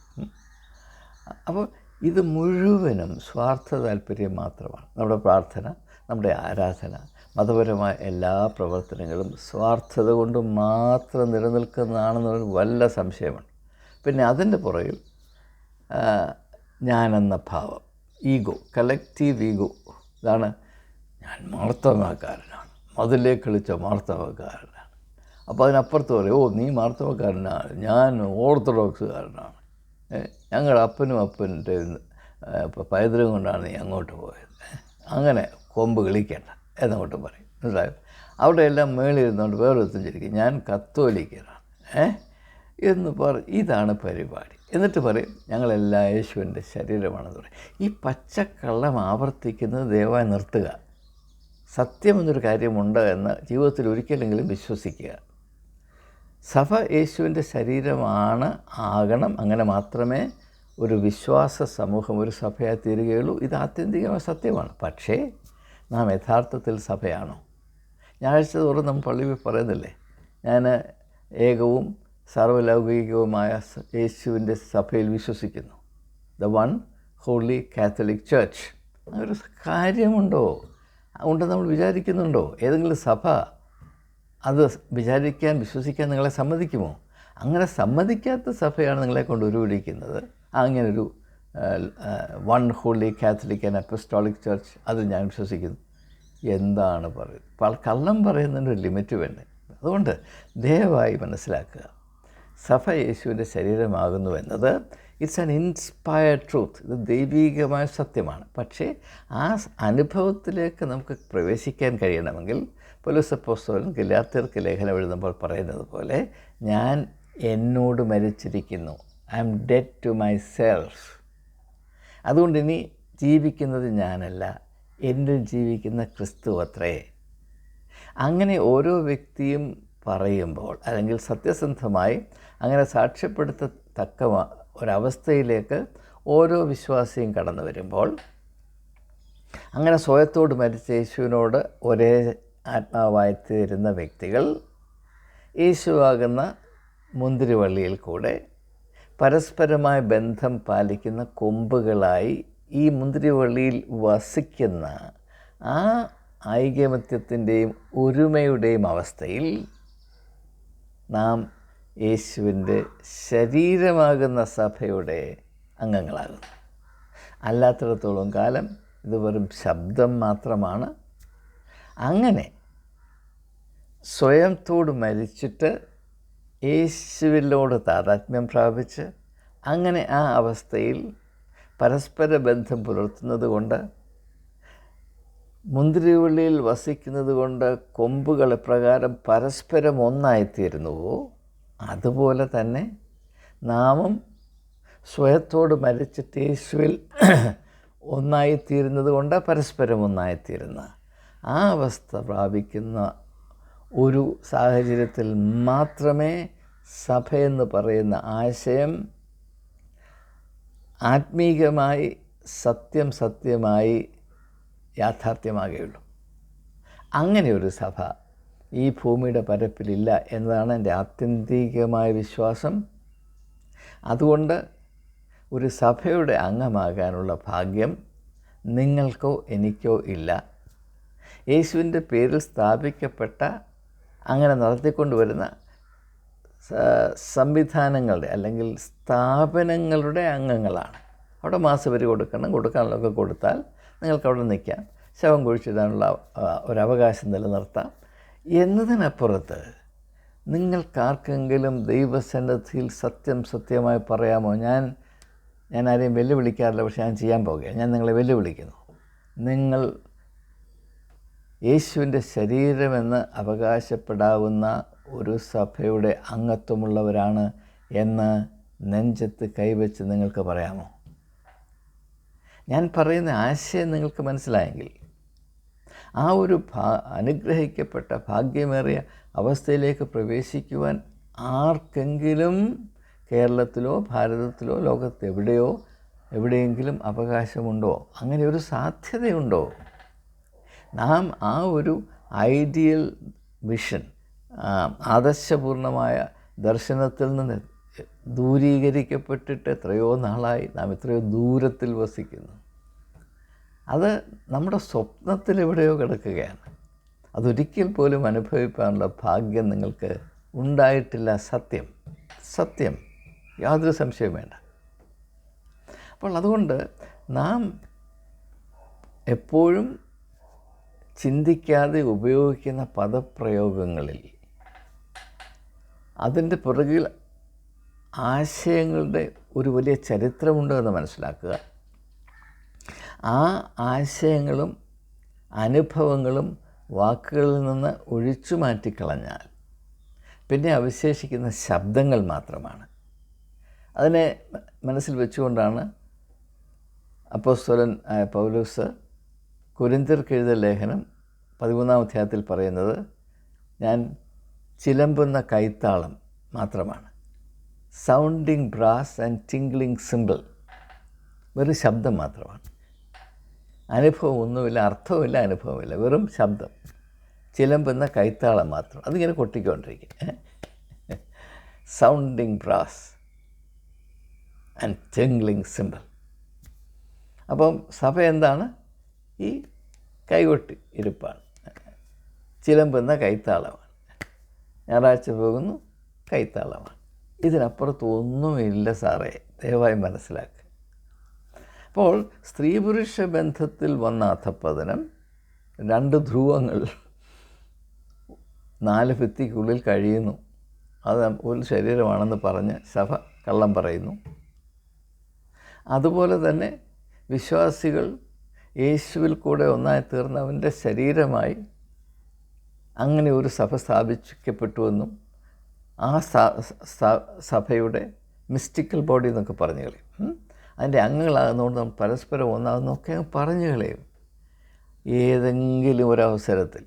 അപ്പോൾ ഇത് മുഴുവനും സ്വാർത്ഥ താല്പര്യം മാത്രമാണ്. നമ്മുടെ പ്രാർത്ഥന, നമ്മുടെ ആരാധന, മതപരമായ എല്ലാ പ്രവർത്തനങ്ങളും സ്വാർത്ഥത കൊണ്ട് മാത്രം നിലനിൽക്കുന്നതാണെന്നൊരു വല്ല സംശയമാണ്. പിന്നെ അതിൻ്റെ പുറകിൽ ഞാനെന്ന ഭാവം, ഈഗോ, കളക്റ്റീവ് ഈഗോ. ഇതാണ് ഞാൻ മാർത്തോമാക്കാരനാണ്, മതിലേ കളിച്ച മാർത്തോമാക്കാരനാണ്. അപ്പോൾ അതിനപ്പുറത്ത് പറയും, നീ മാർത്തോമാക്കാരനാണ്, ഞാൻ ഓർത്തഡോക്സുകാരനാണ്, ഞങ്ങളുടെ അപ്പൻ്റെ പൈതൃകം കൊണ്ടാണ് നീ അങ്ങോട്ട് പോയത്. അങ്ങനെ കൊമ്പ് കളിക്കേണ്ട എന്നങ്ങോട്ട് പറയും. മനസ്സിലായോ? അവിടെ എല്ലാം മേളിൽ ഇരുന്നുകൊണ്ട് വേറൊരുത്തും ചിരിക്കും, ഞാൻ കത്തോലിക്കനാണ് എന്ന് ഇതാണ് പരിപാടി. എന്നിട്ട് പറയും ഞങ്ങളെല്ലാം യേശുവിൻ്റെ ശരീരമാണെന്ന് പറയും. ഈ പച്ചക്കള്ളം ആവർത്തിക്കുന്നത് ദയവായി നിർത്തുക. സത്യമെന്നൊരു കാര്യമുണ്ട് എന്ന് ജീവിതത്തിൽ ഒരിക്കലെങ്കിലും വിശ്വസിക്കുക. സഭ യേശുവിൻ്റെ ശരീരമാണ്, ആകണം. അങ്ങനെ മാത്രമേ ഒരു വിശ്വാസ സമൂഹം ഒരു സഭയായി തീരുകയുള്ളൂ. ഇത് ആത്യന്തികമായ സത്യമാണ്. പക്ഷേ നാം യഥാർത്ഥത്തിൽ സഭയാണോ? ഞായറാഴ്ച തോറും നമ്മൾ പള്ളിയിൽ പറയുന്നില്ലേ, ഞാൻ ഏകവും സർവ്വലൗകികവുമായ യേശുവിൻ്റെ സഭയിൽ വിശ്വസിക്കുന്നു, the one holy Catholic church. അങ്ങനൊരു കാര്യമുണ്ടോ? ഉണ്ടെന്ന് നമ്മൾ വിചാരിക്കുന്നുണ്ടോ? ഏതെങ്കിലും സഭ അത് വിശ്വസിക്കാൻ നിങ്ങളെ സമ്മതിക്കുമോ? അങ്ങനെ സമ്മതിക്കാത്ത സഭയാണ് നിങ്ങളെ കൊണ്ട് ഉരുവിടിക്കുന്നത്. അങ്ങനൊരു one holy Catholic and apostolic church അത് ഞാൻ വിശ്വസിക്കുന്നു. എന്താണ് പറയുന്നത്? കള്ളം പറയുന്നതിൻ്റെ ഒരു ലിമിറ്റ് വേണ്ടേ? അതുകൊണ്ട് ദയവായി മനസ്സിലാക്കുക, സഭ യേശുവിൻ്റെ ശരീരമാകുന്നു എന്നത് ഇറ്റ്സ് ആൻ ഇൻസ്പയർഡ് ട്രൂത്ത്. ഇത് ദൈവീകമായ സത്യമാണ്. പക്ഷേ ആ അനുഭവത്തിലേക്ക് നമുക്ക് പ്രവേശിക്കാൻ കഴിയണമെങ്കിൽ പൗലോസ് അപ്പോസ്തലൻ ഗലാത്യർക്ക് ലേഖനം എഴുതുമ്പോൾ പറയുന്നത് പോലെ, ഞാൻ എന്നോട് മരിച്ചിരിക്കുന്നു, I am dead to myself. അതുകൊണ്ട് ഇനി ജീവിക്കുന്നത് ഞാനല്ല, എന്നിൽ ജീവിക്കുന്ന ക്രിസ്തു അത്രേ. അങ്ങനെ ഓരോ വ്യക്തിയും പറയുമ്പോൾ, അല്ലെങ്കിൽ സത്യസന്ധമായി അങ്ങനെ സാക്ഷ്യപ്പെടുത്തത്തക്ക ഒരവസ്ഥയിലേക്ക് ഓരോ വിശ്വാസിയും കടന്നു വരുമ്പോൾ, അങ്ങനെ സ്വയത്തോട് മരിച്ച യേശുവിനോട് ഒരേ ആത്മാവായി തീരുന്ന വ്യക്തികൾ യേശുവാകുന്ന മുന്തിരിവള്ളിയിൽ കൂടെ പരസ്പരമായ ബന്ധം പാലിക്കുന്ന കൊമ്പുകളായി ഈ മുന്തിരിവള്ളിയിൽ വസിക്കുന്ന ആ ഐകമത്യത്തിൻ്റെയും ഒരുമയുടെയും അവസ്ഥയിൽ നാം യേശുവിൻ്റെ ശരീരമാകുന്ന സഭയുടെ അംഗങ്ങളാകുന്നു. അല്ലാത്തിടത്തോളം കാലം ഇത് വെറും ശബ്ദം മാത്രമാണ്. അങ്ങനെ സ്വയത്തോട് മരിച്ചിട്ട് യേശുവിനോട് താതാത്മ്യം പ്രാപിച്ച് അങ്ങനെ ആ അവസ്ഥയിൽ പരസ്പര ബന്ധം പുലർത്തുന്നത് കൊണ്ട്, മുന്തിരിവള്ളിയിൽ വസിക്കുന്നത് കൊണ്ട് കൊമ്പുകൾ പ്രകാരം പരസ്പരം ഒന്നായിത്തീരുന്നുവോ, അതുപോലെ തന്നെ നാമും സ്വയത്തോട് മരിച്ചിട്ട് യേശുവിൽ ഒന്നായിത്തീരുന്നത് കൊണ്ട് പരസ്പരം ഒന്നായിത്തീരുന്ന ആ അവസ്ഥ പ്രാപിക്കുന്ന ഒരു സാഹചര്യത്തിൽ മാത്രമേ സഭയെന്ന് പറയുന്ന ആശയം ആത്മീകമായി സത്യമായി യാഥാർത്ഥ്യമാകുകയുള്ളൂ. അങ്ങനെ ഒരു സഭ ഈ ഭൂമിയുടെ പരപ്പിലില്ല എന്നതാണ് എൻ്റെ ആത്യന്തികമായ വിശ്വാസം. അതുകൊണ്ട് ഒരു സഭയുടെ അംഗമാകാനുള്ള ഭാഗ്യം നിങ്ങൾക്കോ എനിക്കോ ഇല്ല. യേശുവിൻ്റെ പേരിൽ സ്ഥാപിക്കപ്പെട്ട അങ്ങനെ നടത്തിക്കൊണ്ടുവരുന്ന സംവിധാനങ്ങളുടെ അല്ലെങ്കിൽ സ്ഥാപനങ്ങളുടെ അംഗങ്ങളാണ്. അവിടെ മാസവരി കൊടുക്കാനുള്ളതൊക്കെ കൊടുത്താൽ നിങ്ങൾക്കവിടെ നിൽക്കാം, ശവം കുഴിച്ചിടാനുള്ള ഒരവകാശം നിലനിർത്താം. എന്നതിനപ്പുറത്ത് നിങ്ങൾക്കാർക്കെങ്കിലും ദൈവസന്നിധിയിൽ സത്യമായി പറയാമോ? ഞാൻ ആരെയും വെല്ലുവിളിക്കാറില്ല, പക്ഷേ ഞാൻ ചെയ്യാൻ പോകുകയാണ്. ഞാൻ നിങ്ങളെ വെല്ലുവിളിക്കുന്നു. നിങ്ങൾ യേശുവിൻ്റെ ശരീരമെന്ന് അവകാശപ്പെടാവുന്ന ഒരു സഭയുടെ അംഗത്വമുള്ളവരാണ് എന്ന് നെഞ്ചത്ത് കൈവച്ച് നിങ്ങൾക്ക് പറയാമോ? ഞാൻ പറയുന്ന ആശയം നിങ്ങൾക്ക് മനസ്സിലായെങ്കിൽ ആ ഒരു അനുഗ്രഹിക്കപ്പെട്ട ഭാഗ്യമേറിയ അവസ്ഥയിലേക്ക് പ്രവേശിക്കുവാൻ ആർക്കെങ്കിലും കേരളത്തിലോ ഭാരതത്തിലോ ലോകത്ത് എവിടെയെങ്കിലും അവകാശമുണ്ടോ? അങ്ങനെ ഒരു സാധ്യതയുണ്ടോ? നാം ആ ഒരു ഐഡിയൽ വിഷൻ, ആദർശപൂർണമായ ദർശനത്തിൽ നിന്ന് ദൂരീകരിക്കപ്പെട്ടിട്ട് എത്രയോ നാളായി നാം എത്രയോ ദൂരത്തിൽ വസിക്കുന്നു. അത് നമ്മുടെ സ്വപ്നത്തിൽ എവിടെയോ കിടക്കുകയാണ്. അതൊരിക്കൽ പോലും അനുഭവിക്കാനുള്ള ഭാഗ്യം നിങ്ങൾക്ക് ഉണ്ടായിട്ടില്ല. സത്യം, യാതൊരു സംശയവും വേണ്ട. അപ്പോൾ അതുകൊണ്ട് നാം എപ്പോഴും ചിന്തിക്കാതെ ഉപയോഗിക്കുന്ന പദപ്രയോഗങ്ങളിൽ അതിൻ്റെ പുറകിൽ ആശയങ്ങളുടെ ഒരു വലിയ ചരിത്രമുണ്ട് എന്ന് മനസ്സിലാക്കുക. ആ ആശയങ്ങളും അനുഭവങ്ങളും വാക്കുകളിൽ നിന്ന് ഒഴിച്ചു മാറ്റിക്കളഞ്ഞാൽ പിന്നെ അവശേഷിക്കുന്ന ശബ്ദങ്ങൾ മാത്രമാണ്. അതിനെ മനസ്സിൽ വെച്ചുകൊണ്ടാണ് അപ്പോസ്തലൻ പൗലോസ് കൊരിന്ത്യർക്ക് എഴുതിയ ലേഖനം 13-ാം അധ്യായത്തിൽ പറയുന്നത്, ഞാൻ ചിലമ്പുന്ന കൈത്താളം മാത്രമാണ്. Sounding brass and tinkling cymbal. വെറും ശബ്ദം മാത്രമാണ്. അനുഭവം ഒന്നുമില്ല, അർത്ഥവുമില്ല, അനുഭവമില്ല, വെറും ശബ്ദം. ചിലമ്പുന്ന കൈത്താളം മാത്രം. അതിങ്ങനെ കൊട്ടിക്കൊണ്ടിരിക്കും. Sounding brass and tinkling cymbal. അപ്പം സഭ എന്താണ്? ഈ കൈകൊട്ടി ഇരിപ്പാണ്, ചിലമ്പുന്ന കൈത്താളമാണ്. ഞായറാഴ്ച പോകുന്നു, കൈത്താളമാണ്. ഇതിനപ്പുറത്ത് ഒന്നുമില്ല സാറേ, ദയവായി മനസ്സിലാക്കുക. അപ്പോൾ സ്ത്രീ പുരുഷ ബന്ധത്തിൽ വന്ന അധപ്പതനം 2 ധ്രുവങ്ങൾ 4 ഭിത്തിക്കുള്ളിൽ കഴിയുന്നു. അത് ഒരു ശരീരമാണെന്ന് പറഞ്ഞ് സഭ കള്ളം പറയുന്നു. അതുപോലെ തന്നെ വിശ്വാസികൾ യേശുവിൽ കൂടെ ഒന്നായി തീർന്നവൻ്റെ ശരീരമായി അങ്ങനെ ഒരു സഭ സ്ഥാപിക്കപ്പെട്ടുവെന്നും ആ സഭയുടെ മിസ്റ്റിക്കൽ ബോഡി എന്നൊക്കെ പറഞ്ഞു കളയും. അതിൻ്റെ അംഗങ്ങളാകുന്നതുകൊണ്ട് നമ്മൾ പരസ്പരം ഒന്നാകുന്നൊക്കെ പറഞ്ഞു കളയും. ഏതെങ്കിലും ഒരവസരത്തിൽ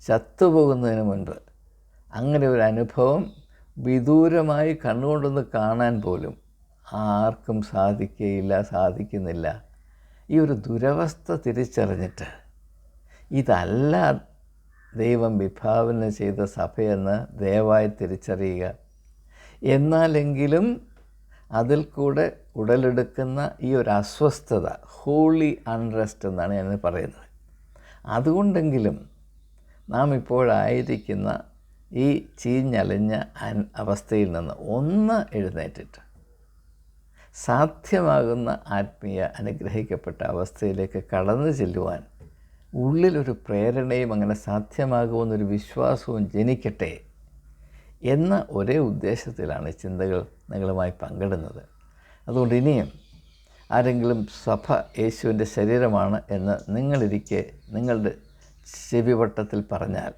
ചത്തുപോകുന്നതിന് മുൻപ് അങ്ങനെ ഒരു അനുഭവം വിദൂരമായി കണ്ണുകൊണ്ടൊന്ന് കാണാൻ പോലും ആർക്കും സാധിക്കുന്നില്ല. ഈ ഒരു ദുരവസ്ഥ തിരിച്ചറിഞ്ഞിട്ട് ഇതല്ല ദൈവം വിഭാവന ചെയ്ത സഭയെന്ന് ദയവായി തിരിച്ചറിയുക. എന്നാലെങ്കിലും അതിൽ കൂടെ ഉടലെടുക്കുന്ന ഈ ഒരു അസ്വസ്ഥത, ഹോളി അൺറെസ്റ്റ് എന്നാണ് ഞാൻ പറയുന്നത്, അതുകൊണ്ടെങ്കിലും നാം ഇപ്പോഴായിരിക്കുന്ന ഈ ചീഞ്ഞലഞ്ഞ അവസ്ഥയിൽ നിന്ന് ഒന്ന് എഴുന്നേറ്റിട്ട് സാധ്യമാകുന്ന ആത്മീയ അനുഗ്രഹിക്കപ്പെട്ട അവസ്ഥയിലേക്ക് കടന്നു ചെല്ലുവാൻ ഉള്ളിലൊരു പ്രേരണയും അങ്ങനെ സാധ്യമാകുമെന്നൊരു വിശ്വാസവും ജനിക്കട്ടെ എന്ന ഒരേ ഉദ്ദേശത്തിലാണ് ചിന്തകൾ നിങ്ങളുമായി പങ്കിടുന്നത്. അതുകൊണ്ട് ഇനിയും ആരെങ്കിലും സഭ യേശുവിൻ്റെ ശരീരമാണ് എന്ന് നിങ്ങളിരിക്കെ നിങ്ങളുടെ ചെവിവട്ടത്തിൽ പറഞ്ഞാൽ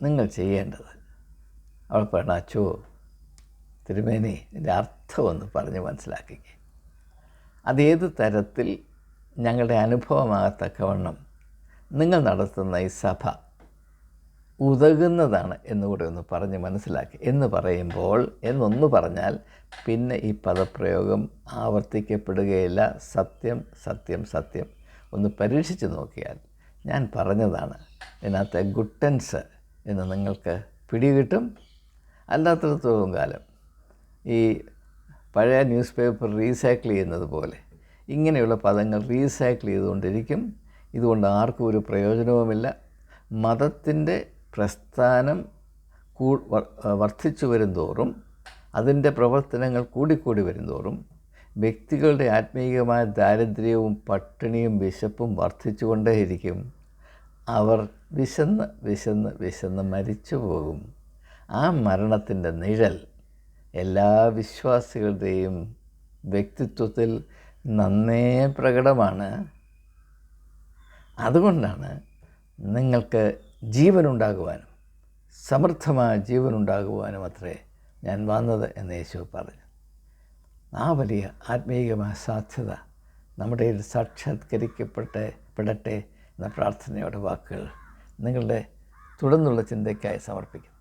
നിങ്ങൾ ചെയ്യേണ്ടത്, അവൾ പറയണം, അച്ചോ തിരുമേനി ഇതിൻ്റെ അർത്ഥമൊന്ന് പറഞ്ഞ് മനസ്സിലാക്കിക്കേ. അതേത് തരത്തിൽ ഞങ്ങളുടെ അനുഭവമാകത്തക്കവണ്ണം നിങ്ങൾ നടത്തുന്ന ഈ സഭ ഉതകുന്നതാണ് എന്നുകൂടെ ഒന്ന് പറഞ്ഞ് മനസ്സിലാക്കി എന്ന് പറയുമ്പോൾ, എന്നൊന്ന് പറഞ്ഞാൽ പിന്നെ ഈ പദപ്രയോഗം ആവർത്തിക്കപ്പെടുകയില്ല. സത്യം സത്യം സത്യം. ഒന്ന് പരീക്ഷിച്ച് നോക്കിയാൽ ഞാൻ പറഞ്ഞതാണ് ഇതിനകത്തെ ഗുട്ടൻസ് എന്ന് നിങ്ങൾക്ക് പിടികിട്ടും. അല്ലാത്തിടത്തോളം കാലം ഈ പഴയ ന്യൂസ് പേപ്പർ റീസൈക്കിൾ ചെയ്യുന്നത് പോലെ ഇങ്ങനെയുള്ള പദങ്ങൾ റീസൈക്കിൾ ചെയ്തുകൊണ്ടിരിക്കും. ഇതുകൊണ്ട് ആർക്കും ഒരു പ്രയോജനവുമില്ല. മതത്തിൻ്റെ പ്രസ്ഥാനം വർദ്ധിച്ചു വരുന്തോറും, അതിൻ്റെ പ്രവർത്തനങ്ങൾ കൂടിക്കൂടി വരുന്തോറും വ്യക്തികളുടെ ആത്മീയമായ ദാരിദ്ര്യവും പട്ടിണിയും വിശപ്പും വർദ്ധിച്ചുകൊണ്ടേയിരിക്കും. അവർ വിശന്ന് വിശന്ന് വിശന്ന് മരിച്ചു പോകും. ആ മരണത്തിൻ്റെ നിഴൽ എല്ലാ വിശ്വാസികളുടെയും വ്യക്തിത്വത്തിൽ നന്നേ പ്രകടമാണ്. അതുകൊണ്ടാണ് നിങ്ങൾക്ക് ജീവനുണ്ടാകുവാനും സമൃദ്ധമായ ജീവനുണ്ടാകുവാനും അത്രേ ഞാൻ വന്നത് എന്ന് യേശു പറഞ്ഞു. ആ വലിയ ആത്മീയമായ സാധ്യത നമ്മുടെ സാക്ഷാത്കരിക്കപ്പെടട്ടെ എന്ന പ്രാർത്ഥനയോടെ വാക്കുകൾ നിങ്ങളുടെ തുടർന്നുള്ള ചിന്തയ്ക്കായി സമർപ്പിക്കുന്നു.